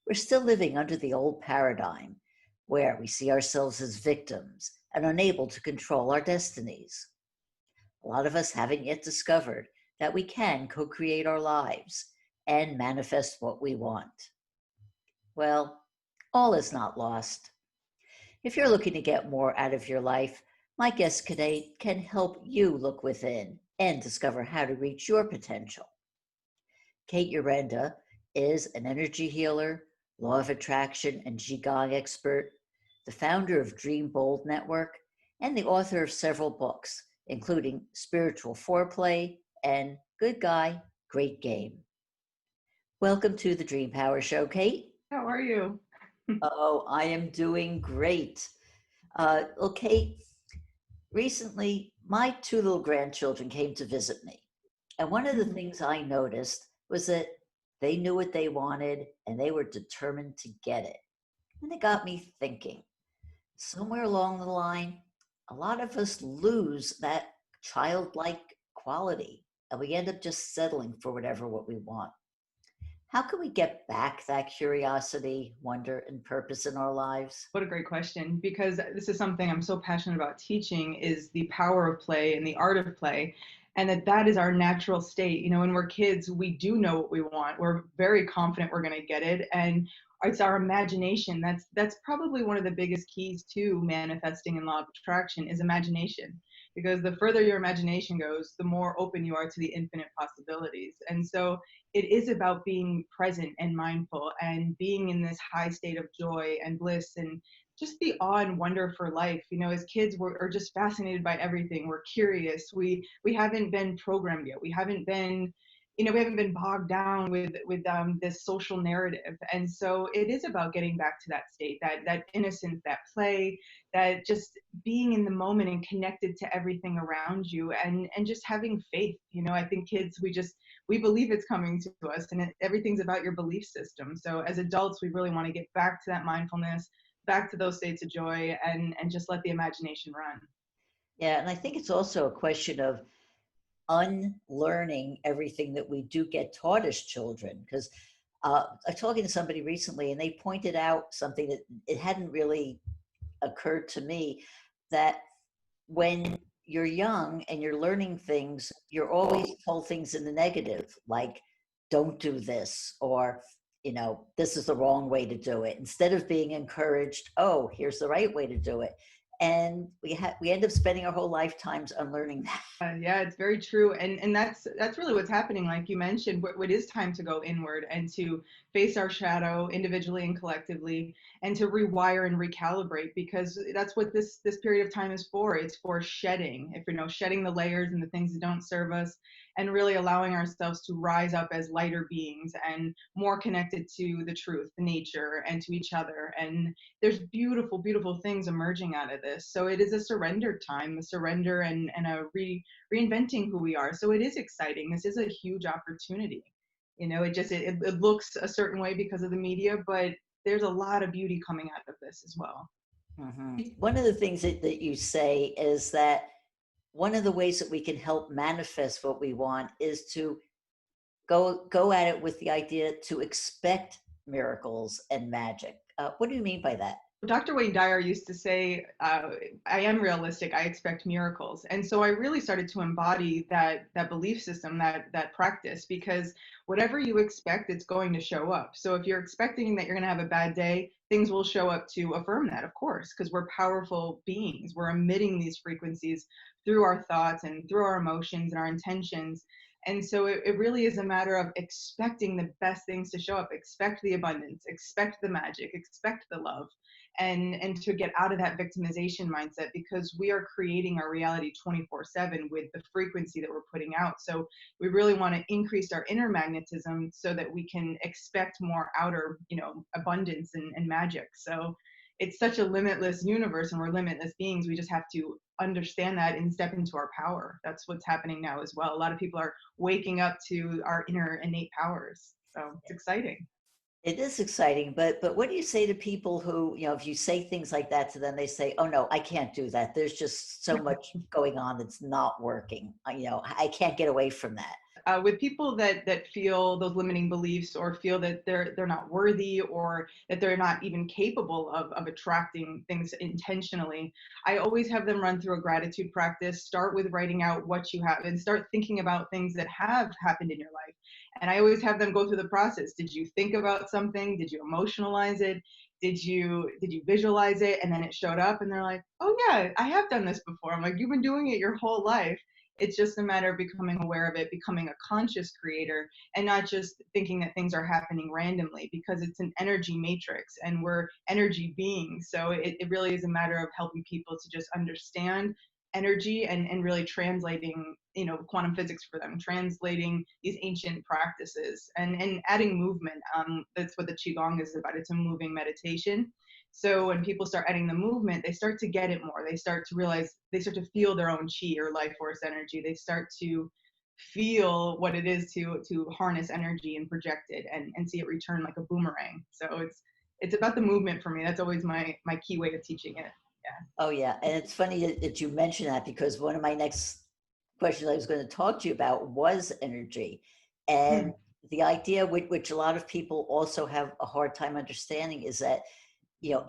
We're still living under the old paradigm where we see ourselves as victims and unable to control our destinies. A lot of us haven't yet discovered that we can co create our lives and manifest what we want. Well, all is not lost. If you're looking to get more out of your life, my guest today can help you look within and discover how to reach your potential. Kate Yurenda is an energy healer, law of attraction, and Qigong expert, the founder of Dream Bold Network, and the author of several books, including Spiritual Foreplay and Good Guy, Great Game. Welcome to the Dream Power Show, Kate. How are you? Oh, I am doing great. Well, Kate, recently my two little grandchildren came to visit me. And one of the things I noticed was that they knew what they wanted and they were determined to get it. And it got me thinking, somewhere along the line, a lot of us lose that childlike quality and we end up just settling for what we want. How can we get back that curiosity, wonder, and purpose in our lives? What a great question, because this is something I'm so passionate about teaching, is the power of play and the art of play, and that is our natural state. You know, when we're kids, we do know what we want. We're very confident we're going to get it, and it's our imagination. That's probably one of the biggest keys to manifesting in law of attraction is imagination, because the further your imagination goes, the more open you are to the infinite possibilities. And so it is about being present and mindful and being in this high state of joy and bliss and just the awe and wonder for life. You know, as kids, are just fascinated by everything. We're curious. We haven't been programmed yet. We haven't been, we haven't been bogged down with this social narrative. And so it is about getting back to that state, that innocence, that play, that just being in the moment and connected to everything around you, and just having faith. You know, I think kids, we believe it's coming to us, and everything's about your belief system. So as adults, we really want to get back to that mindfulness, back to those states of joy, and just let the imagination run. Yeah, and I think it's also a question of unlearning everything that we do get taught as children. Because I was talking to somebody recently and they pointed out something that it hadn't really occurred to me, that when you're young and you're learning things, you're always told things in the negative, like, don't do this, or, this is the wrong way to do it, instead of being encouraged, oh, here's the right way to do it. And we end up spending our whole lifetimes unlearning that. Yeah, it's very true, and that's really what's happening. Like you mentioned, what is time to go inward and to face our shadow individually and collectively, and to rewire and recalibrate, because that's what this period of time is for. It's for shedding, if shedding the layers and the things that don't serve us, and really allowing ourselves to rise up as lighter beings and more connected to the truth, the nature, and to each other. And there's beautiful, beautiful things emerging out of this. So it is a surrender time, a surrender and a reinventing who we are. So it is exciting. This is a huge opportunity. It looks a certain way because of the media, but there's a lot of beauty coming out of this as well. Mm-hmm. One of the things that you say is that one of the ways that we can help manifest what we want is to go at it with the idea to expect miracles and magic. What do you mean by that? Dr. Wayne Dyer used to say, I am realistic, I expect miracles. And so I really started to embody that belief system, that practice, because whatever you expect, it's going to show up. So if you're expecting that you're going to have a bad day, things will show up to affirm that, of course, because we're powerful beings. We're emitting these frequencies through our thoughts and through our emotions and our intentions. And so it really is a matter of expecting the best things to show up. Expect the abundance, expect the magic, expect the love, and to get out of that victimization mindset, because we are creating our reality 24/7 with the frequency that we're putting out. So we really want to increase our inner magnetism so that we can expect more outer, abundance and magic. So it's such a limitless universe, and we're limitless beings. We just have to understand that and step into our power. That's what's happening now as well. A lot of people are waking up to our inner innate powers. So it's exciting. It is exciting, but what do you say to people who, if you say things like that to them, they say, "Oh no, I can't do that. There's just so much going on that's not working. I can't get away from that." with people that feel those limiting beliefs, or feel that they're not worthy, or that they're not even capable of attracting things intentionally. I always have them run through a gratitude practice. Start with writing out what you have, and start thinking about things that have happened in your life. And I always have them go through the process. Did you think about something? Did you emotionalize it? Did you visualize it, and then it showed up, and they're like, oh yeah, I have done this before. I'm like, you've been doing it your whole life. It's just a matter of becoming aware of it, becoming a conscious creator, and not just thinking that things are happening randomly, because it's an energy matrix and we're energy beings. So it really is a matter of helping people to just understand energy, and really translating, quantum physics for them, translating these ancient practices, and adding movement. That's what the qigong is about. It's a moving meditation. So when people start adding the movement, they start to get it more. They start to realize, they start to feel their own chi or life force energy. They start to feel what it is to harness energy and project it, and see it return like a boomerang. So it's about the movement for me. That's always my key way of teaching it. Oh, yeah. And it's funny that you mention that, because one of my next questions I was going to talk to you about was energy. Yeah. And the idea, which a lot of people also have a hard time understanding, is that,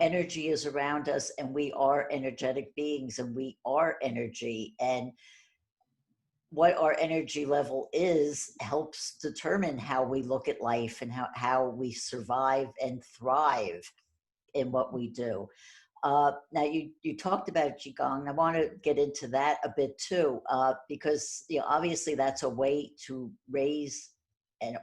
energy is around us, and we are energetic beings, and we are energy. And what our energy level is helps determine how we look at life, and how we survive and thrive in what we do. Now, you talked about qigong. I want to get into that a bit too, because obviously that's a way to raise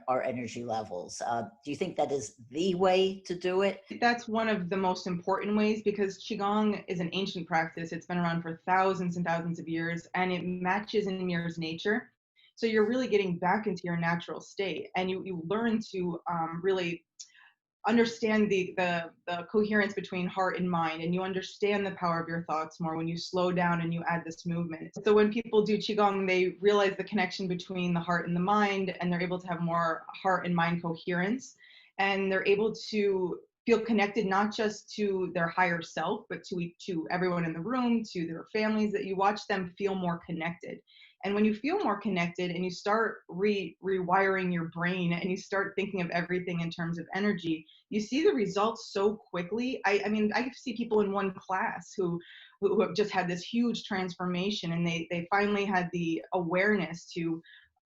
our energy levels. Do you think that is the way to do it? That's one of the most important ways, because qigong is an ancient practice. It's been around for thousands and thousands of years, and it matches and mirrors nature. So you're really getting back into your natural state, and you learn to really understand the coherence between heart and mind, and you understand the power of your thoughts more when you slow down and you add this movement. So when people do qigong, they realize the connection between the heart and the mind, and they're able to have more heart and mind coherence, and they're able to feel connected, not just to their higher self, but to everyone in the room, to their families. That you watch them feel more connected. And when you feel more connected, and you start rewiring your brain, and you start thinking of everything in terms of energy, you see the results so quickly. I mean, I see people in one class who have just had this huge transformation, and they finally had the awareness to,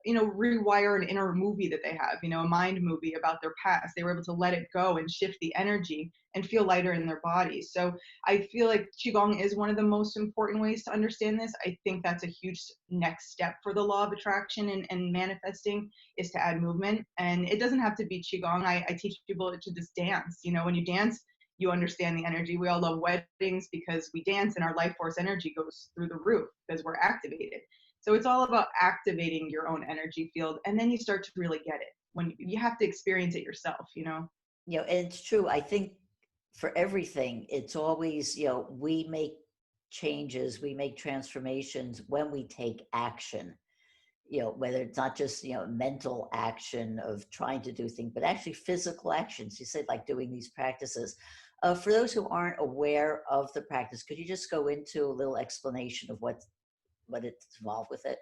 rewire an inner movie that they have, a mind movie about their past. They were able to let it go and shift the energy and feel lighter in their body. So I feel like qigong is one of the most important ways to understand this. I think that's a huge next step for the law of attraction and manifesting, is to add movement. And it doesn't have to be qigong. I teach people to just dance. When you dance, you understand the energy. We all love weddings because we dance, and our life force energy goes through the roof because we're activated. So it's all about activating your own energy field, and then you start to really get it. When you have to experience it yourself. And it's true. I think for everything, it's always, we make changes, we make transformations when we take action. Whether it's not just, mental action of trying to do things, but actually physical actions. You said, like, doing these practices. For those who aren't aware of the practice, could you just go into a little explanation of what it's involved with it?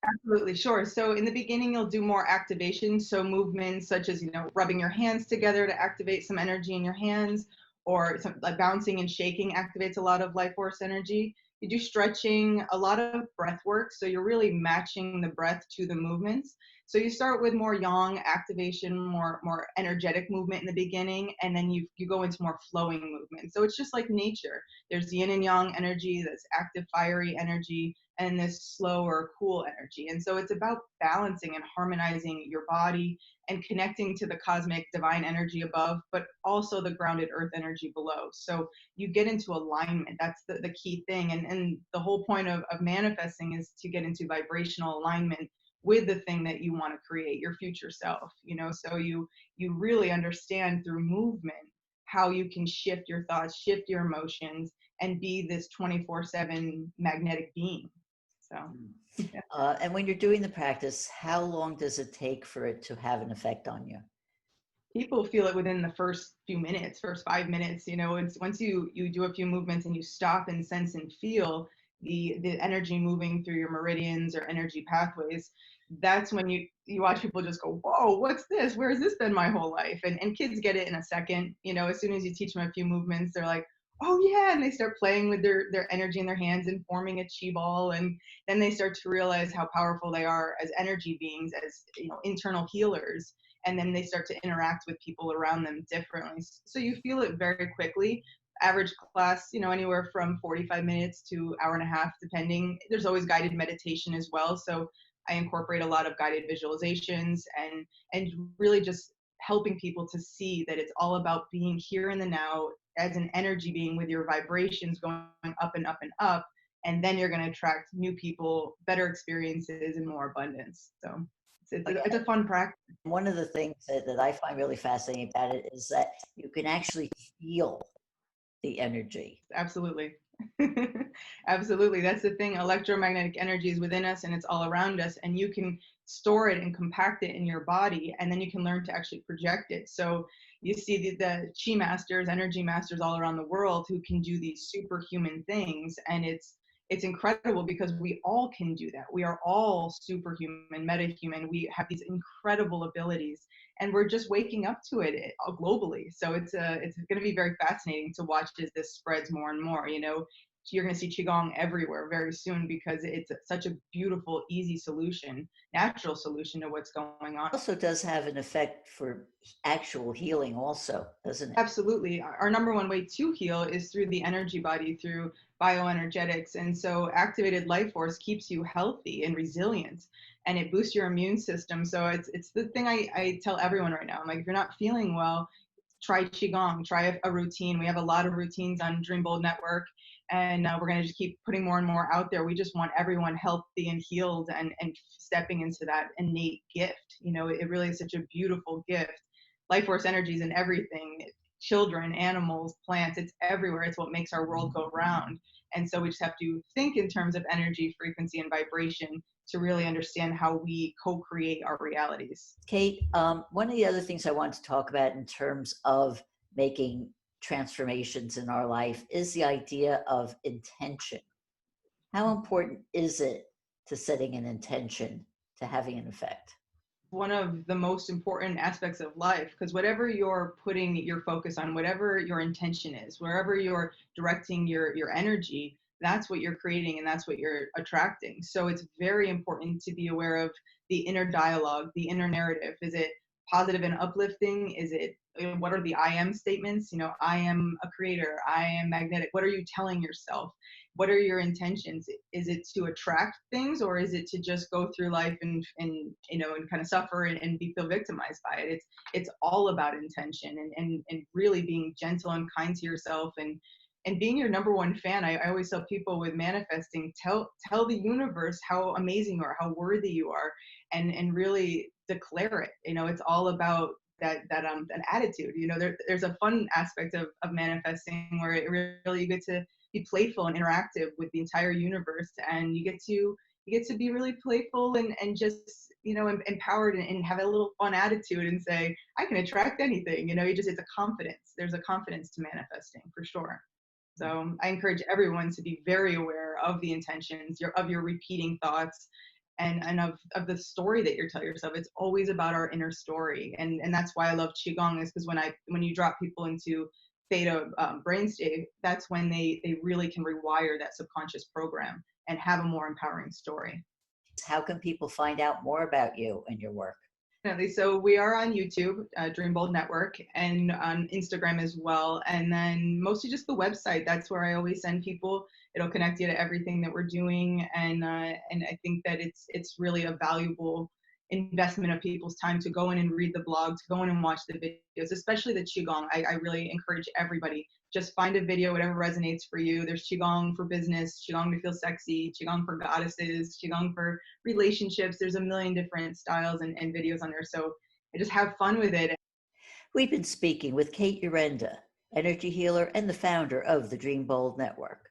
Absolutely, sure. So in the beginning, you'll do more activation. So movements such as, rubbing your hands together to activate some energy in your hands, or some, like bouncing and shaking activates a lot of life force energy. You do stretching, a lot of breath work. So you're really matching the breath to the movements. So you start with more yang activation, more energetic movement in the beginning, and then you go into more flowing movement. So it's just like nature. There's yin and yang energy, that's active, fiery energy, and this slower, cool energy. And so it's about balancing and harmonizing your body and connecting to the cosmic divine energy above, but also the grounded earth energy below. So you get into alignment. That's the key thing. And the whole point of manifesting is to get into vibrational alignment with the thing that you want to create, your future self. So you really understand through movement how you can shift your thoughts, shift your emotions, and be this 24/7 magnetic being. So, Mm. yeah. And when you're doing the practice, how long does it take for it to have an effect on you? People feel it within the first few minutes, first 5 minutes. It's once you do a few movements and you stop and sense and feel the energy moving through your meridians or energy pathways, that's when you watch people just go, whoa, what's this? Where has this been my whole life? And kids get it in a second. As soon as you teach them a few movements, they're like, oh yeah, and they start playing with their energy in their hands and forming a chi ball, and then they start to realize how powerful they are as energy beings, as internal healers, and then they start to interact with people around them differently. So you feel it very quickly. Average class, anywhere from 45 minutes to hour and a half, depending. There's always guided meditation as well. So I incorporate a lot of guided visualizations and really just helping people to see that it's all about being here in the now as an energy being, with your vibrations going up and up and up, and then you're going to attract new people, better experiences, and more abundance. So it's a fun practice. One of the things that I find really fascinating about it is that you can actually feel the energy. Absolutely. Absolutely. That's the thing. Electromagnetic energy is within us and it's all around us, and you can store it and compact it in your body, and then you can learn to actually project it. So you see the chi masters, energy masters all around the world who can do these superhuman things, and it's incredible because we all can do that. We are all superhuman, metahuman. We have these incredible abilities, and we're just waking up to it globally. So it's going to be very fascinating to watch as this spreads more and more. You're going to see qigong everywhere very soon because it's such a beautiful, easy solution, natural solution to what's going on. It also does have an effect for actual healing also, doesn't it? Absolutely. Our number one way to heal is through the energy body, through bioenergetics. And so activated life force keeps you healthy and resilient, and it boosts your immune system. So it's the thing I tell everyone right now. I'm like, if you're not feeling well, try qigong, try a routine. We have a lot of routines on Dream Bold Network, and we're going to just keep putting more and more out there. We just want everyone healthy and healed and stepping into that innate gift. It really is such a beautiful gift. Life force energies in everything, children, animals, plants, it's everywhere. It's what makes our world go round. And so we just have to think in terms of energy, frequency, and vibration to really understand how we co-create our realities. Kate, one of the other things I want to talk about in terms of making transformations in our life is the idea of intention. How important is it to setting an intention to having an effect? One of the most important aspects of life, because whatever you're putting your focus on, whatever your intention is, wherever you're directing your energy, that's what you're creating and that's what you're attracting. So it's very important to be aware of the inner dialogue, the inner narrative. Is it positive and uplifting? Is it, what are the I am statements? I am a creator, I am magnetic. What are you telling yourself? What are your intentions? Is it to attract things, or is it to just go through life and kind of suffer and feel victimized by it? It's all about intention, and really being gentle and kind to yourself, and being your number one fan. I always tell people with manifesting, tell the universe how amazing you are, how worthy you are, and really declare it. It's all about that attitude. There's a fun aspect of manifesting where it really, you get to be playful and interactive with the entire universe, and you get to be really playful and just empowered, and have a little fun attitude and say, I can attract anything. It's a confidence. There's a confidence to manifesting for sure. So I encourage everyone to be very aware of the intentions, of your repeating thoughts, and of the story that you're telling yourself. It's always about our inner story, and that's why I love qigong, is because when you drop people into theta brain state, that's when they really can rewire that subconscious program and have a more empowering story. How can people find out more about you and your work? Definitely. So we are on YouTube, Dream Bold Network, and on Instagram as well. And then mostly just the website. That's where I always send people. It'll connect you to everything that we're doing. And I think that it's really a valuable investment of people's time to go in and read the blog, to go in and watch the videos, especially the qigong. I really encourage everybody, just find a video, whatever resonates for you. There's qigong for business, qigong to feel sexy, qigong for goddesses, qigong for relationships. There's a million different styles and videos on there. So I just have fun with it. We've been speaking with Kate Yurenda, energy healer and the founder of the Dream Bold Network.